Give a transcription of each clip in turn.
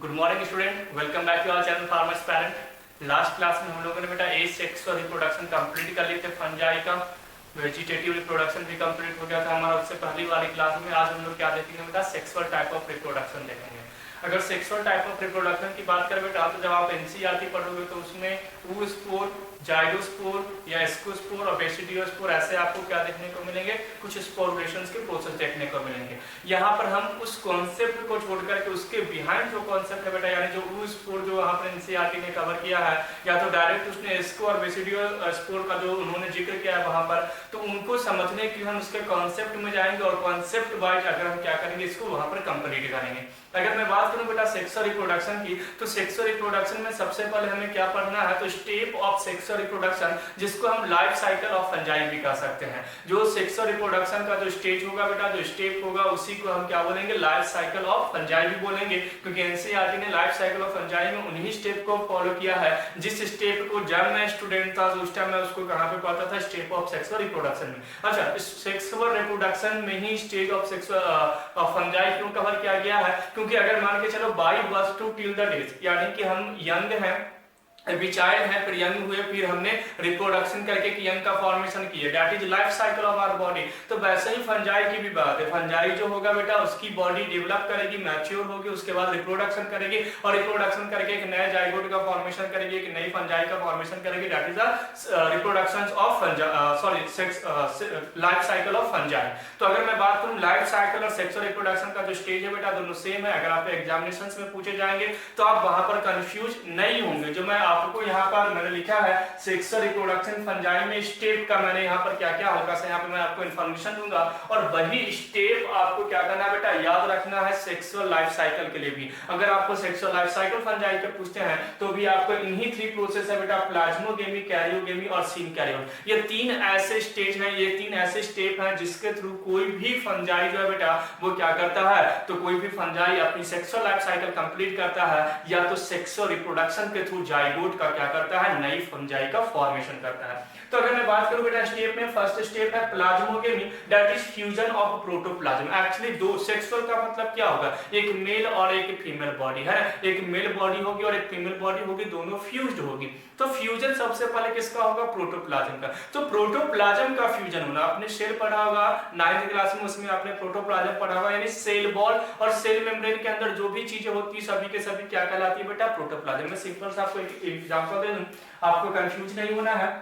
Good morning student, welcome back to our channel farmers parent. Last class में हम लोगों ने बेटा सेक्सुअल रिप्रोडक्शन कंप्लीट कर लिए थे, फंजाई का वेजिटेटिव रिप्रोडक्शन भी कंप्लीट हो गया था हमारा उससे पहली वाली क्लास में। आज हम लोग क्या देखेंगे बेटा, सेक्सुअल टाइप ऑफ रिप्रोडक्शन देखेंगे। अगर सेक्सुअल टाइप ऑफ रिप्रोडक्शन की बात करें बेटा, तो जब आप एनसीईआरटी पढ़ोगे तो उसमें oospore, जाइगोस्पोर या एस्कोस्पोर और बेसिडियोस्पोर ऐसे आपको क्या देखने को मिलेंगे, कुछ स्पोरुलेशंस के प्रोसेस देखने को मिलेंगे। यहाँ पर हम उस कॉन्सेप्ट को छोड़ करके उसके बिहाइंड जो कॉन्सेप्ट है बेटा, यानी जो oospore जो यहाँ पर एनसीईआरटी ने कवर किया है, या तो डायरेक्ट उसने एस्को और बेसिडियोस्पोर का जो उन्होंने जिक्र किया है वहां पर, तो उनको समझने के लिए हम उसके कॉन्सेप्ट में जाएंगे और कॉन्सेप्ट वाइज अगर हम क्या करेंगे, इसको वहां पर कंप्लीट करेंगे। अगर मैं बात करूं बेटा सेक्सुअल रिप्रोडक्शन की, तो सेक्सुअल रिप्रोडक्शन में सबसे पहले हमें क्या पढ़ना है, तो स्टेप ऑफ सेक्सुअल रिप्रोडक्शन, जिसको हम लाइफ साइकिल ऑफ फंजाई भी कह सकते हैं। जो सेक्सुअल रिप्रोडक्शन का जो स्टेज होगा बेटा, जो स्टेप होगा, उसी को हम क्या बोलेंगे, लाइफ साइकिल ऑफ फंजाई भी बोलेंगे, क्योंकि एनसीईआरटी ने लाइफ साइकिल ऑफ फंजाई में उन्हीं स्टेप को फॉलो किया है जिस स्टेप को जब मैं स्टूडेंट था उस टाइम मैं उसको कहां पे पढ़ता था, स्टेप ऑफ सेक्सुअल रिप्रोडक्शन में। अच्छा, सेक्सुअल रिप्रोडक्शन में ही stage of sexual of fungi क्यों कवर किया गया है, क्योंकि अगर मान के चलो by birth to till the days, यानी कि हम यंग हैं, अभी चाइल्ड है, फिर यंग हुए, फिर हमने रिप्रोडक्शन करके एक यंग का फॉर्मेशन किया, that is life cycle of our body. तो वैसे ही फंजाई की भी बात है, फंजाई जो होगा बेटा उसकी बॉडी डेवलप करेगी, मैच्योर होगी, उसके बाद रिप्रोडक्शन करेगी और रिप्रोडक्शन करके एक नए जाइगोट का फॉर्मेशन करेगी, एक नई फंजाई का फॉर्मेशन करेगी, that is the reproduction of life cycle of fungi. तो अगर मैं बात करूं लाइफ साइकिल और सेक्सुअल रिप्रोडक्शन का जो स्टेज है बेटा, दोनों सेम है। अगर आप एग्जामिनेशंस में पूछे जाएंगे तो आप वहां पर कंफ्यूज नहीं होंगे। जो मैं आपको यहाँ पर मैंने लिखा है सेक्सुअल रिप्रोडक्शन फंजाई में स्टेप का, मैंने यहाँ पर क्या क्या हल्का सा यहाँ पे मैं आपको इन्फॉर्मेशन दूंगा और वही स्टेप आपको क्या करना है बेटा, याद रखना है सेक्सुअल लाइफ साइकिल के लिए भी। अगर आपको सेक्सुअल लाइफ साइकिल फंजाई के पूछते हैं तो भी आपको इन्हीं थ्री प्रोसेस है बेटा, प्लाज्मोगेमी, कैरियोगेमी और सिनकैरियोन। ये तीन ऐसे स्टेज हैं, ये तीन ऐसे स्टेप हैं जिसके थ्रू कोई भी फंजाई जो है बेटा वो क्या करता है, तो कोई भी फंजाई अपनी सेक्सुअल लाइफ साइकिल कंप्लीट करता है या तो सेक्सुअल रिप्रोडक्शन के थ्रू जाइगोट का क्या करता है, नई फंजाई का फॉर्मेशन करता है। तो अगर मैं बात करूं बेटा स्टेप में, फर्स्ट स्टेप है plasmogamy, that is fusion of protoplasm. Actually दो सेक्सुअल का मतलब क्या होगा, एक मेल और एक फीमेल बॉडी है, एक मेल बॉडी होगी और एक फीमेल बॉडी होगी, दोनों फ्यूज्ड होगी। तो फ्यूजन सबसे पहले किसका होगा, प्रोटोप्लाज्म का। तो प्रोटोप्लाज्म का फ्यूजन होना, आपने सेल पढ़ा होगा 9th क्लास में, उसमें आपने प्रोटोप्लाज्म पढ़ा होगा, यानी सेल वॉल और सेल मेम्ब्रेन के अंदर जो भी चीजें होती है सभी के सभी क्या कहलाती है बेटा, प्रोटोप्लाज्म। मैं सिंपल सा आपको एक एग्जांपल दे दूं, आपको कंफ्यूज नहीं होना है।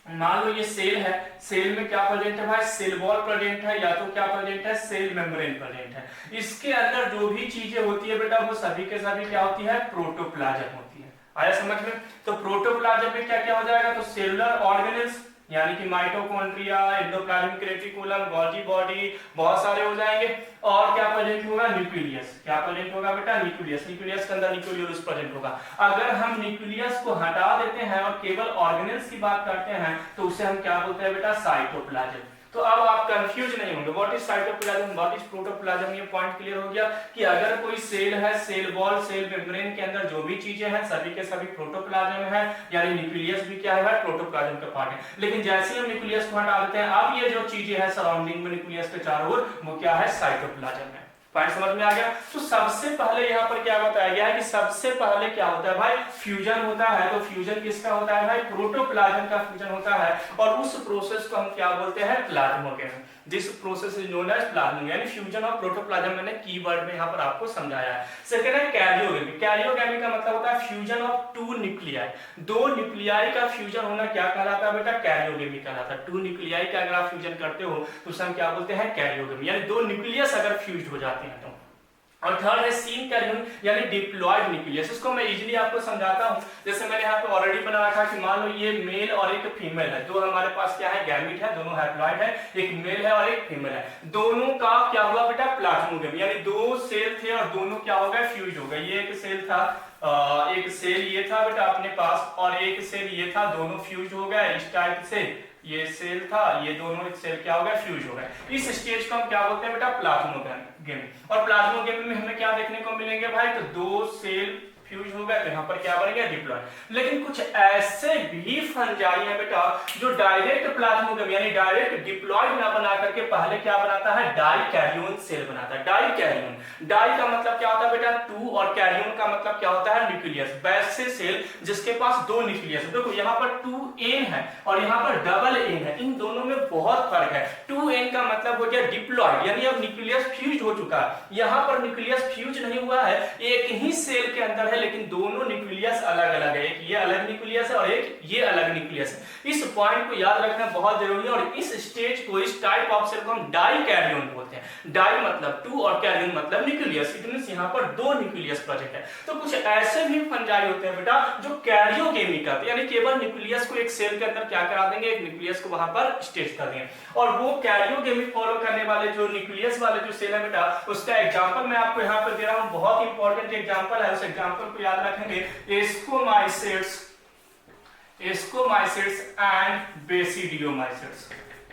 मान लो ये सेल है, सेल में क्या प्रेजेंट है भाई, सेल वॉल प्रेजेंट है, या तो क्या प्रेजेंट है, सेल मेम्ब्रेन प्रेजेंट है। इसके अंदर जो भी चीजें होती है बेटा वो सभी के सभी क्या होती है, प्रोटोप्लाज्म होती है। आया समझ में? तो प्रोटोप्लाज्म में क्या क्या हो जाएगा, तो सेलुलर ऑर्गेनेल्स यानी कि mitochondria, endoplasmic reticulum, Golgi body, बहुत सारे हो जाएंगे। और क्या प्रेजेंट होगा, न्यूक्लियस। क्या प्रेजेंट होगा बेटा, न्यूक्लियस। न्यूक्लियस के अंदर न्यूक्लियस प्रेजेंट होगा। अगर हम न्यूक्लियस को हटा देते हैं और केवल ऑर्गेनेल्स की बात करते हैं तो उसे हम क्या बोलते हैं बेटा, साइटोप्लाज्म। तो अब आप कंफ्यूज नहीं होंगे, what is cytoplasm, what is protoplasm, ये पॉइंट क्लियर हो गया कि अगर कोई सेल है, सेल वॉल, सेल मेम्ब्रेन के अंदर जो भी चीजें हैं सभी के सभी प्रोटोप्लाज्म है, यानी न्यूक्लियस भी क्या है, प्रोटोप्लाज्म का पार्ट है। लेकिन जैसे ही हम न्यूक्लियस को हटा देते हैं, अब ये जो चीजें हैं सराउंडिंग में न्यूक्लियस के चारों ओर, वो क्या है, साइटोप्लाज्म है। पॉइंट समझ में आ गया? तो सबसे पहले यहाँ पर क्या बताया गया है कि सबसे पहले क्या होता है भाई, फ्यूजन होता है। तो फ्यूजन किसका होता है भाई, प्रोटोप्लाज्म का फ्यूजन होता है और उस प्रोसेस को हम क्या बोलते हैं, plasmogamy. This process is known as plasmogamy, यानी फ्यूजन ऑफ प्रोटोप्लाज्म मैंने कीवर्ड में यहाँ पर आपको समझाया है। सेकंड है कैरियोगेमी। कैरियोगेमी का मतलब होता है फ्यूजन ऑफ टू न्यूक्लियाई। दो न्यूक्लियाई का फ्यूजन होना क्या कहलाता है बेटा, कैरियोगेमी कहलाता है। टू न्यूक्लियाई का अगर आप फ्यूजन करते हो तो उसे हम क्या बोलते हैं, कैरियोगेमी, यानी दो न्यूक्लियस अगर फ्यूज्ड हो जाते हैं तो। और थर्ड है सिनकैरियोन, यानी डिप्लॉयड न्यूक्लियस। इसको मैं इजीली आपको समझाता हूं। जैसे मैंने यहाँ पे ऑलरेडी बना रखा है कि मान लो ये मेल और एक फीमेल है, दो हमारे पास क्या है, गैमीट है, दोनों हैप्लॉइड है, एक मेल है और एक फीमेल है। दोनों का क्या हुआ बेटा, प्लाज्मोगेमी, यानी दो सेल थे और दोनों क्या हो गए, फ्यूज हो गए। ये एक सेल था, एक सेल ये था बेटा अपने पास और एक सेल ये था, दोनों फ्यूज हो गए इस टाइप से। ये सेल था, ये दोनों सेल क्या हो गया, फ्यूज हो गए। इस स्टेज को हम क्या बोलते हैं बेटा, प्लाज्मोगेमी। और प्लाज्मोगेमी में हमें क्या देखने को मिलेंगे भाई, तो दो सेल फ्यूज हो गया तो यहाँ पर क्या बनेगा डिप्लॉयड। लेकिन कुछ ऐसे भी फंजाई है बेटा जो डायरेक्ट प्लाज्मोगेमी यानी डायरेक्ट डिप्लॉयड ना बना करके पहले क्या बनाता है डाइकैरियोन सेल बनाता है। डाइकैरियोन, डाई का मतलब क्या होता है बेटा टू और कैरियोन का मतलब क्या होता है न्यूक्लियस। वैसे सेल जिसके पास दो न्यूक्लियस, देखो यहाँ पर 2n है और यहाँ पर डबल n है, इन दोनों में बहुत फर्क है। 2n का मतलब हो गया डिप्लॉयड यानी अब न्यूक्लियस फ्यूज हो चुका है। यहाँ पर न्यूक्लियस फ्यूज नहीं हुआ है, एक ही सेल के अंदर है लेकिन दोनों न्यूक्लियस अलग अलग है, एक ये अलग न्यूक्लियस है और एक ये अलग न्यूक्लियस है। इस पॉइंट को याद रखना बहुत जरूरी है और इस स्टेज को, इस टाइप ऑफ सेल को हम डाइकैरियोन बोलते हैं। डाई मतलब टू और कैरियोन मतलब न्यूक्लियस, इट मींस यहाँ पर दो न्यूक्लियस प्रोजेक्ट है। तो कुछ ऐसे भी फंजाई होते हैं बेटा जो कैरियोगेमी करते हैं यानी केवल न्यूक्लियस को एक सेल के अंदर क्या करा देंगे, एक न्यूक्लियस को वहां पर स्टेज कर देंगे। और वो कैरियोगेमी फॉलो करने वाले जो न्यूक्लियस वाले जो सेल है बेटा उसका एग्जांपल मैं आपको यहाँ पर दे रहा हूँ, बहुत इंपॉर्टेंट एग्जांपल है, उस एग्जांपल को याद रखेंगे। Ascomycetes and basidiomycetes,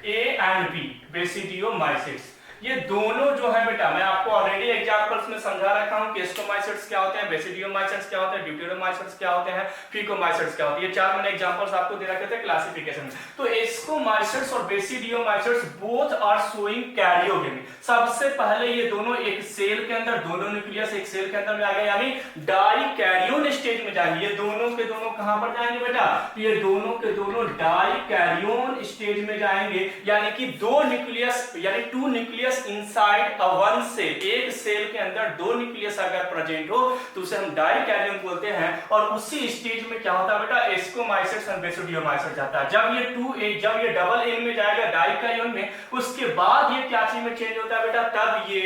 A and B basidiomycetes, ये दोनों जो है बेटा मैं आपको ऑलरेडी एग्जांपल्स में समझा रखा हूं कि एस्कोमाइसिट्स क्या होते हैं, बेसिडियोमाइसिट्स क्या होते हैं, ड्यूटेरोमाइसिट्स क्या होते हैं, फिकोमाइसिट्स क्या होते हैं। ये चार मैंने एग्जांपल्स आपको दे रखे थे क्लासिफिकेशन में। तो एस्कोमाइसिट्स और बेसिडियोमाइसिट्स बोथ आर शोइंग कैरियोगेमी। सबसे पहले ये दोनों एक सेल के अंदर, दोनों न्यूक्लियस एक सेल के अंदर में आ गए यानी डाइकैरियोन स्टेज में जाएंगे। ये दोनों के दोनों कहां पर जाएंगे बेटा, ये दोनों के दोनों डाइकैरियोन स्टेज में जाएंगे यानी कि दो न्यूक्लियस यानी two nucleus inside a one cell, एक सेल के अंदर दो न्यूक्लियस अगर प्रेजेंट हो तो उसे हम डाइकैरियोन बोलते हैं। और उसी स्टेज में क्या होता है बेटा एस्कोमाइसिट्स और बेसिडियोमाइसिट्स जाता है। जब ये डबल एन में जाएगा डाइकैरियोन में, उसके बाद ये क्या चीज में चेंज होता है बेटा, तब ये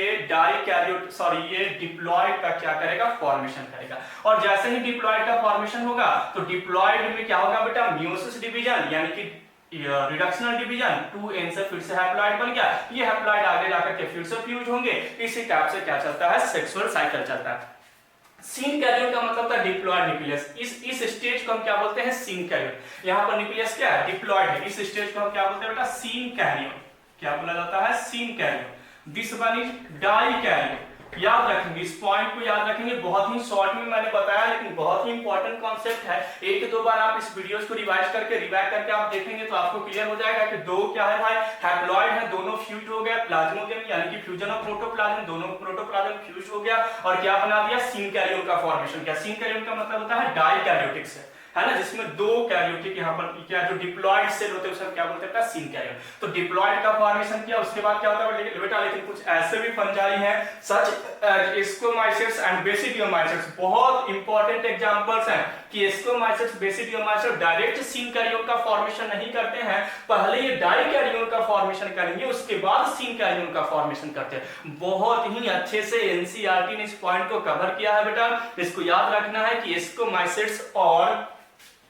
ये डिप्लॉयड का क्या करेगा फॉर्मेशन करेगा। और जैसे ही डिप्लॉयड का फॉर्मेशन होगा तो डिप्लॉयड में क्या होगा बेटा मियोसिस डिवीजन यानी कि रिडक्शनल डिवीजन, 2n से फिर से हैप्लॉइड बन गया, ये हैप्लॉइड आगे जाकर के फिर से फ्यूज होंगे। इसी टाइप से क्या चलता है सेक्सुअल साइकिल चलता है। सीन कैरियोन का मतलब था डिप्लॉयड न्यूक्लियस। इस स्टेज को हम क्या बोलते हैं सीन कैरियोन। यहाँ पर न्यूक्लियस क्या है डिप्लॉयड है, इस स्टेज को हम क्या बोलते हैं बेटा सीन कैरियोन। क्या बोला जाता है synkaryon. This one is dikaryon. याद रखेंगे, इस पॉइंट को याद रखेंगे, बहुत ही शॉर्ट में मैंने बताया लेकिन बहुत ही इंपॉर्टेंट कॉन्सेप्ट है। एक दो बार आप इस वीडियोस को रिवाइज करके आप देखेंगे तो आपको क्लियर हो जाएगा कि दो क्या है भाई हैप्लॉइड है, दोनों फ्यूज हो गया, प्लाज्मोगेमी यानी कि फ्यूजन ऑफ प्रोटोप्लाज्म, दोनों प्रोटोप्लाज्म फ्यूज हो गया और क्या बना दिया सीन कैरियोन का फॉर्मेशन। क्या सीन कैरियोन का मतलब होता है डाइकैरियोटिक सेल है ना, जिसमें दो कैरियोटिक यहाँ पर क्या जो डिप्लॉयड सेल होते हैं उसे क्या बोलते हैं सीन कैरियोन। तो डिप्लॉयड का फॉर्मेशन किया, उसके बाद क्या होता है बेटा लेकिन कुछ ऐसे भी फंजाई हैं सच एस्कोमाइसिट्स एंड बेसिडियोमाइसिट्स, बहुत इंपॉर्टेंट एग्जांपल्स हैं कि एस्कोमाइसिट्स बेसिडियोमाइसिट्स डायरेक्ट सीन कैरियोन का फॉर्मेशन नहीं करते हैं, पहले ये डाइकैरियोन का फॉर्मेशन करेंगे उसके बाद सीन कैरियोन का फॉर्मेशन करते हैं। बहुत ही अच्छे से एनसीईआरटी ने इस पॉइंट को कवर किया है बेटा, इसको याद रखना है कि एस्कोमाइसिट्स और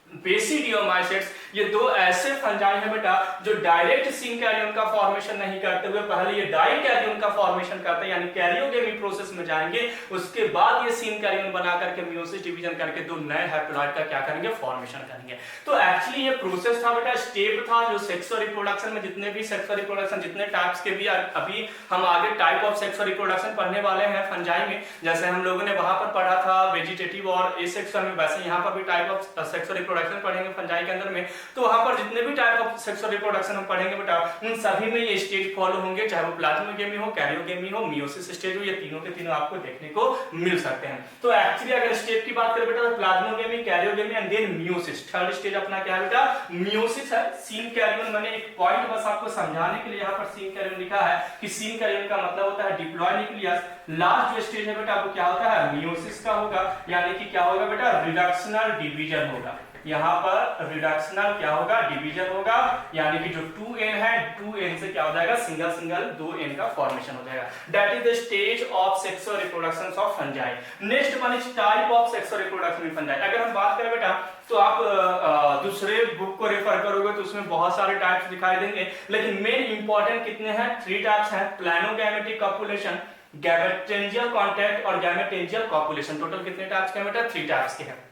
बेसिडियोमाइसिट्स ये दो ऐसे फंजाई हैं बेटा जो डायरेक्ट सीन कैरियोन का फॉर्मेशन नहीं करते हुए पहले ये डाइकैरियोन का फॉर्मेशन करते हैं यानी कैरियोगेमी प्रोसेस में जाएंगे, उसके बाद ये सीन कैरियोन बना करके मियोसिस डिवीजन करके दो नए हैप्लॉइड का क्या करेंगे फॉर्मेशन करेंगे। तो एक्चुअली ये प्रोसेस था बेटा, स्टेप था जो सेक्सुअल रिप्रोडक्शन में जितने भी सेक्सुअल रिप्रोडक्शन जितने टाइप्स के भी अभी हम आगे टाइप ऑफ सेक्सुअल रिप्रोडक्शन पढ़ने वाले हैं फंजाई में, जैसे हम लोगों ने वहां पर पढ़ा था वेजिटेटिव और एसेक्सुअल में, वैसे यहाँ पर भी टाइप ऑफ सेक्सुअल रिप्रोडक्शन पढ़ेंगे फंजाई के अंदर में। तो वहां पर जितने भी टाइप ऑफ सेक्सुअल रिप्रोडक्शन हम पढ़ेंगे बेटा उन सभी में ये स्टेज फॉलो होंगे, चाहे वो प्लाज्मोगेमी हो, कैरियोगेमी हो, मियोसिस स्टेज हो, ये तीनों के तीनों आपको देखने को मिल सकते हैं। तो एक्चुअली अगर स्टेज की बात करें बेटा तो plasmogamy, karyogamy and then meiosis, third stage अपना क्या है बेटा मियोसिस है। सीन कैरियोन मैंने एक पॉइंट बस आपको समझाने के लिए यहाँ पर सीन कैरियोन लिखा है कि सीन कैरियोन का मतलब होता है डिप्लॉयड न्यूक्लियस। लास्ट जो स्टेज है बेटा वो क्या होता है मियोसिस का होगा, यानी कि क्या होगा बेटा रिडक्शनल डिवीजन होगा। यहाँ पर रिडक्शनल क्या होगा डिवीजन होगा, यानी कि जो 2n है 2n से क्या हो जाएगा सिंगल सिंगल 2n का फॉर्मेशन हो जाएगा। That is the stage of sexual reproduction of fungi. Next one is type of sexual reproduction in fungi. अगर हम बात करें बेटा तो आप दूसरे बुक को रेफर करोगे तो उसमें बहुत सारे टाइप्स दिखाई देंगे, लेकिन मेन इंपॉर्टेंट कितने हैं 3 टाइप्स हैं, प्लानोगैमेटिक कॉपुलेशन, गैमेटेंजियल कांटेक्ट और गैमेटेंजियल कॉपुलेशन। टोटल कितने टाइप्स के बेटा 3 टाइप्स के हैं।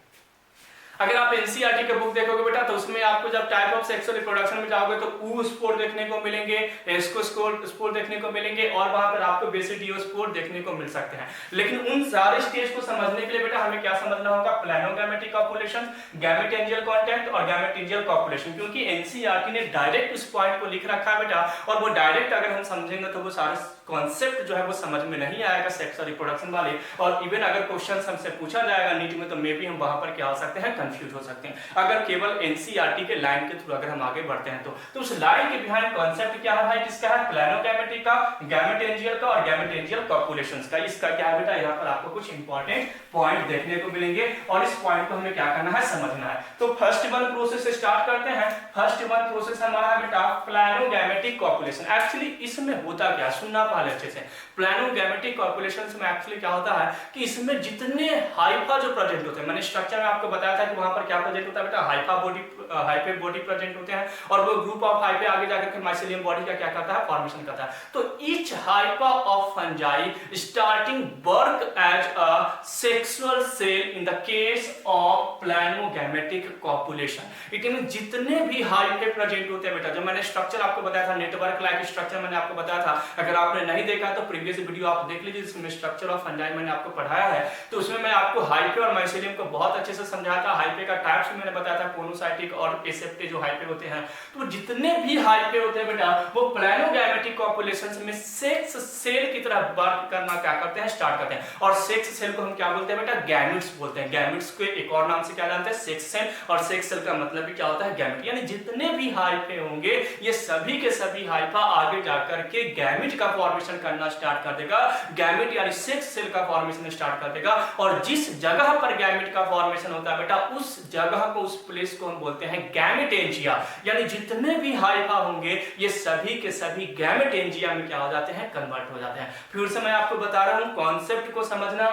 अगर आप एनसीईआरटी के बुक देखोगे बेटा तो उसमें आपको जब टाइप ऑफ सेक्सुअल रिप्रोडक्शन में जाओगे तो ऊ स्पोर देखने को मिलेंगे, एस्को स्पोर देखने को मिलेंगे और वहां पर आपको बेसिडियो स्पोर देखने को मिल सकते हैं। लेकिन उन सारे स्टेज को समझने के लिए बेटा हमें क्या समझना होगा, प्लानोगैमेटिक कॉपुलेशन, गैमेटेंजियल कांटेक्ट और गैमेटेंजियल कॉपुलेशन, क्योंकि एनसीईआरटी ने डायरेक्ट उस पॉइंट को लिख रखा है बेटा, और वो डायरेक्ट अगर हम समझेंगे तो वो सारे कॉन्सेप्ट जो है वो समझ में नहीं आएगा सेक्सुअल रिप्रोडक्शन वाले, और इवन अगर क्वेश्चन हमसे पूछा जाएगा नीट में तो मे बी हम वहां पर क्या हो सकते हैं, कंफ्यूज हो सकते हैं, अगर केवल एनसीईआरटी के लाइन के थ्रू अगर हम आगे बढ़ते हैं तो उस लाइन के बिहाइंड कॉन्सेप्ट क्या है भाई, किसका है, प्लानोगैमेटिक का, गैमेटेंजियल का और गैमेटेंजियल कॉपुलेशंस का। इसका क्या है बेटा, यहाँ पर आपको कुछ इंपॉर्टेंट पॉइंट देखने को मिलेंगे और इस पॉइंट को हमें क्या करना है, समझना है। तो फर्स्ट वन प्रोसेस से स्टार्ट करते हैं। फर्स्ट वन प्रोसेस हमारा है बेटा प्लानोगैमेटिक कॉपुलेशन। एक्चुअली इसमें होता क्या, सुनना पहले अच्छे से। प्लानोगैमेटिक कॉपुलेशंस में एक्चुअली क्या होता है कि इसमें जितने हाइफा जो प्रेजेंट होते हैं, मैंने स्ट्रक्चर में आपको बताया था कि वहां पर क्या प्रेजेंट होता है बेटा, हाइफे बॉडी प्रेजेंट होते हैं, और वो ग्रुप ऑफ हाइफे आगे जाकर के माइसेलियम बॉडी का क्या करता है, फॉर्मेशन करता है। तो each hypha of fungi starting work as a sexual cell in the case of planogametic copulation. It mean जितने भी हाइफे प्रेजेंट होते हैं बेटा, जो मैंने स्ट्रक्चर आपको बताया था, नेटवर्क लाइक स्ट्रक्चर मैंने आपको बताया था, अगर आपने नहीं देखा तो प्रीवियस वीडियो आप देख लीजिए जिसमें स्ट्रक्चर ऑफ फंजाई मैंने आपको पढ़ाया है। तो उसमें मैं आपको हाइफे और माइसेलियम को बहुत अच्छे से समझाया था। हाइफे का टाइप्स मैंने बताया था, कोनोसाइटिक और एसेप्टे जो हाइफे होते हैं। तो जितने भी हाइफे होते हैं बेटा वो प्लानोगैमेटिक कॉपुलेशंस में सेक्स सेल की तरह वर्क करना क्या करते हैं, स्टार्ट करते हैं। और सेक्स सेल को हम क्या बोलते हैं बेटा, गैमेट्स बोलते हैं। गैमेट्स को एक और नाम से क्या जानते हैं, सेक्स सेल, और सेक्स सेल का मतलब भी क्या होता है, गैमेट। यानी जितने भी हाइफे होंगे ये सभी के सभी हाइफा आगे जाकर के गैमेट का फॉर्मेशन करना स्टार्ट कर देगा। गैमेट यानी सेक्स सेल का फॉर्मेशन स्टार्ट कर देगा, और जिस जगह पर गैमेट का फॉर्मेशन होता है बेटा उस जगह को, उस प्लेस को हम बोलते हैं गैमेटेंजिया। यानी जितने भी हाइफा होंगे ये सभी के सभी गैमेटेंजिया में क्या हो जाते हैं, कन्वर्ट हो जाते हैं। फिर से मैं आपको बता रहा हूं कॉन्सेप्ट को समझना।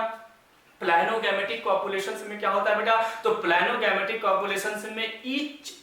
प्लानोगैमेटिक कॉपुलेशंस में क्या होता है बेटा, तो प्लानोगैमेटिक कॉपुलेशंस में each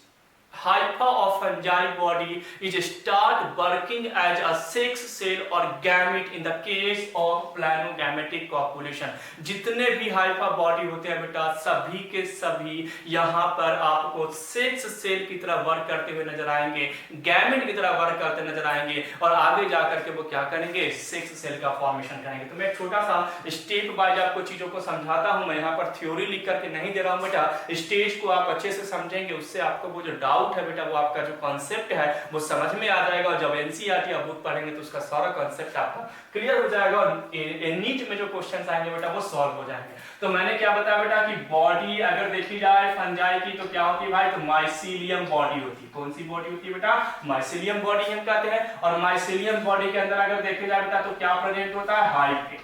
hypha of fungi body is start working as a sex cell और gamete in the case of planogametic copulation. जितने भी हाइफा बॉडी होते हैं बेटा सभी के सभी यहाँ पर आपको सेक्स सेल की तरह वर्क करते हुए नजर आएंगे, गैमेट की तरह वर्क करते नजर आएंगे, और आगे जाकर के वो क्या करेंगे, सेक्स सेल का फॉर्मेशन करेंगे। तो मैं छोटा सा स्टेप बाय आपको चीजों को समझाता हूं। मैं यहाँ पर थ्योरी लिख करके नहीं दे रहा हूं बेटा, स्टेज को आप अच्छे से समझेंगे, उससे आपको वो जो डाउट है बेटा, वो आपका जो कॉन्सेप्ट है वो समझ में आ जाएगा, और जब एनसीईआरटी आप बुक पढ़ेंगे तो उसका सारा कॉन्सेप्ट आपका क्लियर हो जाएगा, और नीट में जो क्वेश्चंस आएंगे बेटा वो सॉल्व हो जाएंगे। तो मैंने क्या बताया बेटा कि बॉडी अगर देखी जाए फंजाई की तो क्या होती है भाई, तो माइसीलियम बॉडी होती है। कौन सी बॉडी होती है बेटा, माइसीलियम बॉडी हम कहते हैं। और माइसीलियम बॉडी के अंदर अगर देखे जाए बेटा तो क्या प्रेजेंट होता है,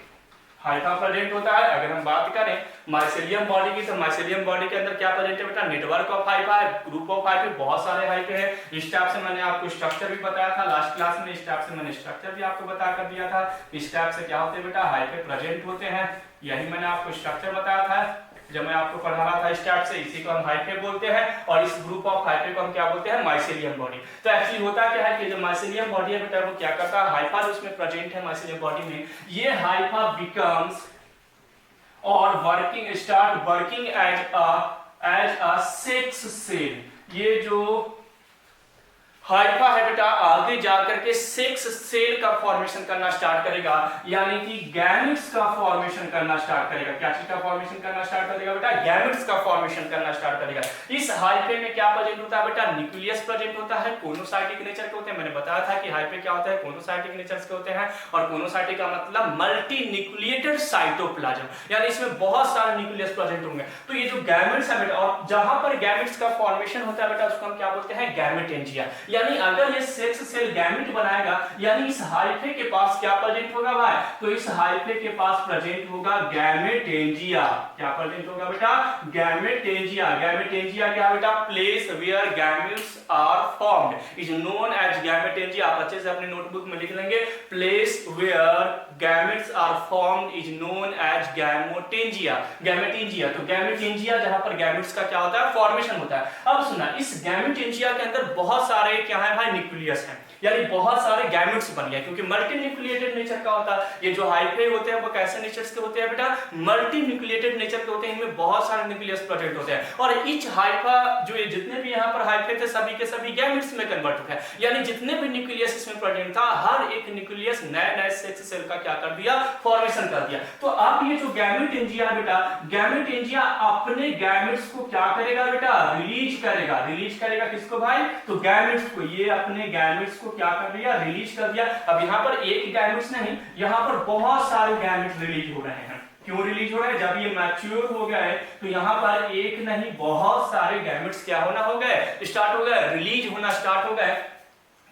हाइफा प्रेजेंट होता है। अगर हम बात करें माइसेलियम बॉडी की तो माइसेलियम बॉडी के अंदर क्या प्रेजेंट है बेटा, नेटवर्क ऑफ हाइफा है, ग्रुप ऑफ हाइफे, बहुत सारे हाइफे हैं। इस टाइप से मैंने आपको स्ट्रक्चर भी बताया था लास्ट क्लास में, इस टाइप से मैंने स्ट्रक्चर भी आपको बता कर दिया था। इस टाइप से क्या होते हैं बेटा, हाइफे प्रेजेंट होते हैं, यही मैंने आपको स्ट्रक्चर बताया था जब मैं आपको पढ़ा रहा था। इस टाइप से इसी को हम हाइफे बोलते हैं, और इस ग्रुप ऑफ हाइफे को हम क्या बोलते हैं, माइसेलियम बॉडी। तो एक्चुअली होता क्या है कि जो माइसेलियम बॉडी है बेटा वो क्या करता है, हाइफा जो उसमें प्रेजेंट है माइसेलियम बॉडी में, ये हाइफा बिकम्स और working start working as a sex cell. ये जो हाइफा है बेटा आगे जाकर के सेक्स सेल का फॉर्मेशन करना स्टार्ट करेगा, यानी कि गैमेट्स का फॉर्मेशन करना स्टार्ट करेगा। क्या चीज का फॉर्मेशन करना स्टार्ट करेगा बेटा, गैमेट्स का फॉर्मेशन करना स्टार्ट करेगा। इस हाइफे में क्या प्रेजेंट होता है बेटा, न्यूक्लियस प्रेजेंट होता है, कोनोसाइटिक नेचर के होते हैं। मैंने बताया था कि हाइफे क्या होता है, कोनोसाइटिक नेचर के होते हैं, और कोनोसाइटिक का मतलब मल्टी न्यूक्लिएटेड साइटोप्लाज्म, यानी इसमें बहुत सारे न्यूक्लियस प्रेजेंट होंगे। तो ये जो गैमेट्स है बेटा, और जहां पर गैमेट्स का फॉर्मेशन होता है बेटा उसको हम क्या बोलते हैं, गैमेटेंजिया। यानी अगर ये सेक्स सेल गैमेट बनाएगा, यानी इस हाइफे के पास क्या प्रेजेंट होगा भाई, तो इस हाइफे के पास प्रेजेंट होगा गैमेटेंजिया। क्या प्रेजेंट होगा बेटा, गैमेटेंजिया। गैमेटेंजिया क्या बेटा, place where gametes are formed is known as gametangia. आप अच्छे से अपनी नोटबुक में लिख लेंगे, place where gametes are formed is known as gametangia. Gametangia, तो गैमेटेंजिया जहां पर गैमेट्स का क्या होता है, फॉर्मेशन होता है। अब सुना, इस गैमेटेंजिया के अंदर बहुत सारे क्या है भाई, न्यूक्लियस है। यानी बहुत सारे गैमेट्स बन गए, क्योंकि मल्टी न्यूक्लिएटेड नेचर का होता है। ये जो हाइफे होते हैं वो कैसे नेचर के होते हैं बेटा, मल्टी न्यूक्लिएटेड नेचर के होते हैं, इनमें बहुत सारे न्यूक्लियस प्रोजेक्ट होते हैं, और ईच हाइफा जो ये जितने भी यहाँ पर हाइफे थे सभी के सभी गैमेट्स में कन्वर्ट हो गए, यानी जितने भी न्यूक्लियस इसमें प्रेजेंट था हर एक न्यूक्लियस नए सेक्स सेल का क्या कर दिया, फॉर्मेशन कर दिया। तो अब ये जो गैमेटेंजिया बेटा, गैमेटेंजिया अपने गैमेट्स को क्या करेगा बेटा, रिलीज करेगा। रिलीज करेगा किसको भाई, तो गैमेट्स को। ये अपने गैमेट्स को क्या कर दिया, रिलीज कर दिया। अब यहाँ पर एक गैमेट्स नहीं, यहाँ पर बहुत सारे गैमेट्स रिलीज हो रहे हैं। क्यों रिलीज हो रहा है, जब ये मैच्योर हो गया है तो यहाँ पर एक नहीं बहुत सारे गैमेट्स क्या होना हो गए, स्टार्ट हो गए, रिलीज होना स्टार्ट हो गए।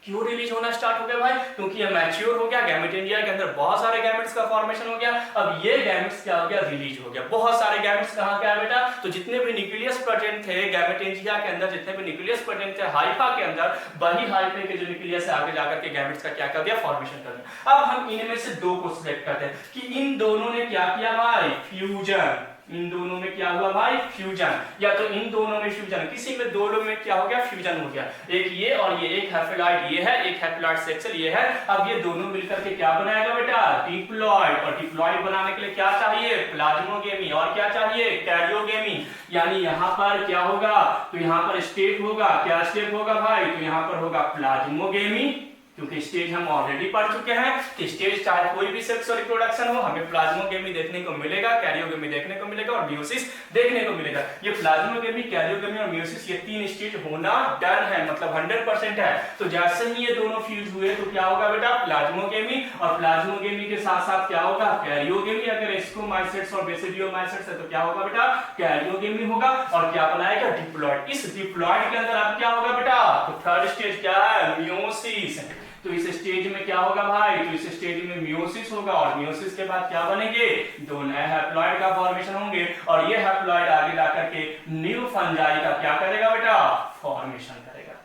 क्यों रिलीज होना स्टार्ट हो गया भाई, क्योंकि ये मैच्योर हो गया, गैमेटेंजिया के अंदर बहुत सारे गैमेट्स का फॉर्मेशन हो गया। अब ये गैमेट्स क्या हो गया, रिलीज हो गया। बहुत सारे गैमेट्स कहां क्या है बेटा, तो जितने भी न्यूक्लियस प्रेजेंट थे गैमेटेंजिया के अंदर, जितने भी न्यूक्लियस प्रेजेंट थे हाइफा के अंदर, वही हाइफे के जो न्यूक्लियस है आगे जाकर के गैमेट्स का क्या कर दिया, फॉर्मेशन कर दिया। अब हम इनमें से दो को सिलेक्ट करते हैं कि इन दोनों ने क्या किया भाई, फ्यूजन। इन दोनों में क्या हुआ भाई, फ्यूजन। या तो इन दोनों में फ्यूजन, किसी में दोनों में क्या हो गया, फ्यूजन हो गया। एक ये और ये, एक हैप्लॉइड ये है, एक हैप्लॉइड सेक्सुअल ये है। अब ये दोनों मिलकर के क्या बनाएगा बेटा, डिप्लॉइड। और डिप्लॉइड बनाने के लिए क्या चाहिए, प्लाज्मोगेमी। और क्या चाहिए, कैरियोगेमी। यानी यहाँ पर क्या होगा, तो यहाँ पर स्टेप होगा, क्या स्टेप होगा भाई, तो यहाँ पर होगा प्लाज्मोगेमी, क्योंकि स्टेज हम ऑलरेडी पढ़ चुके हैं कि स्टेज चाहे कोई भी सेक्स और रिप्रोडक्शन हो, हमें प्लाज्मोगेमी देखने को मिलेगा, कैरियोगेमी देखने को मिलेगा और मियोसिस देखने को मिलेगा। ये प्लाज्मोगेमी, कैरियोगेमी और मियोसिस ये तीन स्टेज होना डन है, मतलब 100% है। तो जैसे ही ये दोनों फ्यूज हुए तो क्या होगा बेटा, प्लाज्मोगेमी। और प्लाज्मोगेमी के साथ साथ क्या होगा, कैरियोगेमी। अगर स्कोमाइसेट्स और बेसिडियोमाइसेट्स है तो क्या होगा बेटा, कैरियोगेमी होगा। और क्या बनाएगा, डिप्लॉइड। इस डिप्लॉइड के अंदर अब क्या होगा बेटा, तो थर्ड स्टेज क्या है, मियोसिस। तो इस स्टेज में क्या होगा भाई, तो इस स्टेज में मियोसिस होगा। और मियोसिस के बाद क्या बनेंगे, दो नए हैप्लॉइड का फॉर्मेशन होंगे। और ये हैप्लॉइड आगे जाकर के न्यू फंजाई का क्या करेगा बेटा, फॉर्मेशन करेगा।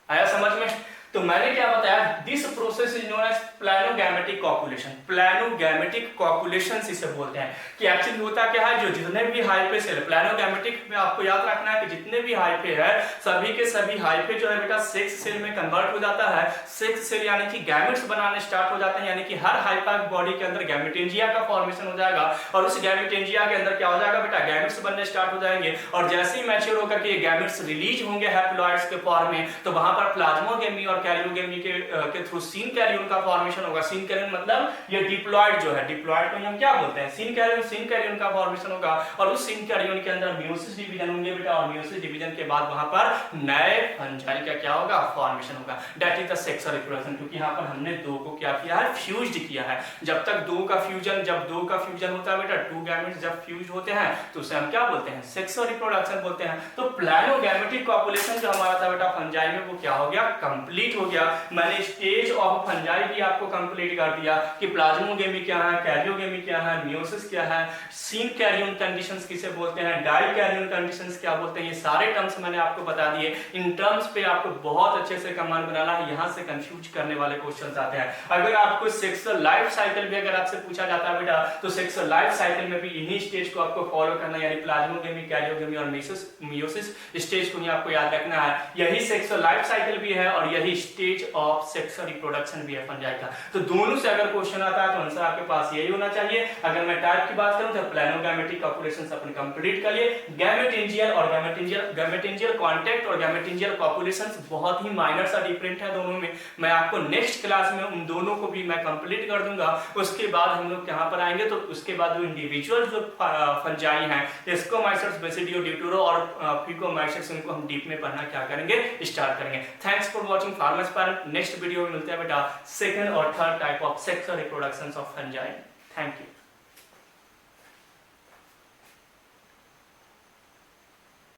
आया समझ में। तो मैंने क्या बताया, this process is known as planogametic copulation. Planogametic copulation इसे बोलते हैं कि एक्चुअली होता क्या है, जो जितने भी हाइफे सेल, प्लानोगैमेटिक में आपको याद रखना है कि जितने भी हाइफे है सभी के सभी हाइफे जो है बेटा सेक्स सेल में कन्वर्ट हो जाता है। सेक्स सेल यानी कि गैमेट्स बनाने स्टार्ट हो जाते हैं, यानी कि हर हाइफा बॉडी के अंदर गैमेटेंजिया का फॉर्मेशन हो जाएगा। और उस गैमेटेंजिया के अंदर क्या हो जाएगा बेटा, गैमेट्स बनने स्टार्ट हो जाएंगे। और जैसे ही मैच्योर होकर के गैमेट्स रिलीज होंगे हैप्लॉइड्स के फॉर्म में, तो वहां पर प्लाज्मोगेमी और कैरियोगेमी के थ्रू सीन कैरियन का फॉर्मेशन होगा। सीन कैरियन मतलब ये डिप्लॉइड जो है, डिप्लॉइड को हम क्या बोलते हैं, सीन कैरियन का फॉर्मेशन होगा। और उस सीन कैरियन के अंदर मियोसिस डिवीजन होंगे बेटा। और मियोसिस डिवीजन के बाद वहां पर नए फंजाई का क्या होगा, फॉर्मेशन होगा। That is the sexual reproduction. क्योंकि यहाँ पर हमने दो को क्या किया है, फ्यूज्ड किया है। जब तक दो का फ्यूजन होता है बेटा, टू गैमेट्स जब फ्यूज होते हैं तो उसे हम क्या बोलते हैं, सेक्सुअल रिप्रोडक्शन बोलते हैं। तो प्लानोगैमेटिक कॉपुलेशन जो हमारा था बेटा फंजाई में, वो क्या हो गया, कंप्लीट हो गया। मैंने स्टेज ऑफ फंजाई भी आपको कंप्लीट कर दिया कि प्लाज्मोगेमी क्या है, कैरियोगेमी क्या है, मियोसिस क्या है, सीन कैरियन कंडीशंस किसे बोलते हैं, डाई कैरियन कंडीशंस क्या बोलते हैं, ये सारे टर्म्स मैंने आपको बता दिए। इन टर्म्स पे आपको बहुत अच्छे से कमांड बनाना है, यहां से कंफ्यूज करने वाले क्वेश्चंस आते हैं। अगर आपको सेक्सुअल लाइफ साइकिल भी अगर आपसे पूछा जाता है बेटा, तो सेक्सुअल लाइफ साइकिल में भी इन्हीं स्टेज को आपको फॉलो करना है, यानी प्लाज्मोगेमी, कैरियोगेमी और मियोसिस स्टेज को ही आपको याद रखना है। यही सेक्सुअल लाइफ साइकिल भी है और यही स्टेज ऑफ सेक्सुअल रिप्रोडक्शन भी है फंजाई का। तो दोनों से अगर क्वेश्चन आता है तो आंसर आपके पास यही होना चाहिए। अगर मैं टाइप की बात करूं तो प्लानोगैमेटिक कॉपुलेशंस अपने कंप्लीट कर लिए। गैमेटेंजियल और गैमेटेंजियल कांटेक्ट और गैमेटेंजियल कॉपुलेशंस बहुत ही माइनर सा डिफरेंट है दोनों में। मैं आपको नेक्स्ट क्लास में उन दोनों को भी मैं कंप्लीट कर दूंगा। उसके बाद हम लोग कहां पर आएंगे, तो उसके बाद जो इंडिविजुअल जो फंजाई हैं, स्कोमाइसेट्स, बेसिडियोडिप्टेरो और फिकोमाइसेट्स, उनको हम डीप में पढ़ना क्या करेंगे, स्टार्ट करेंगे। Thanks for watching farmers parent. Next video में मिलते हैं बेटा सेकंड और third type of sexual reproductions of fungi. Thank you.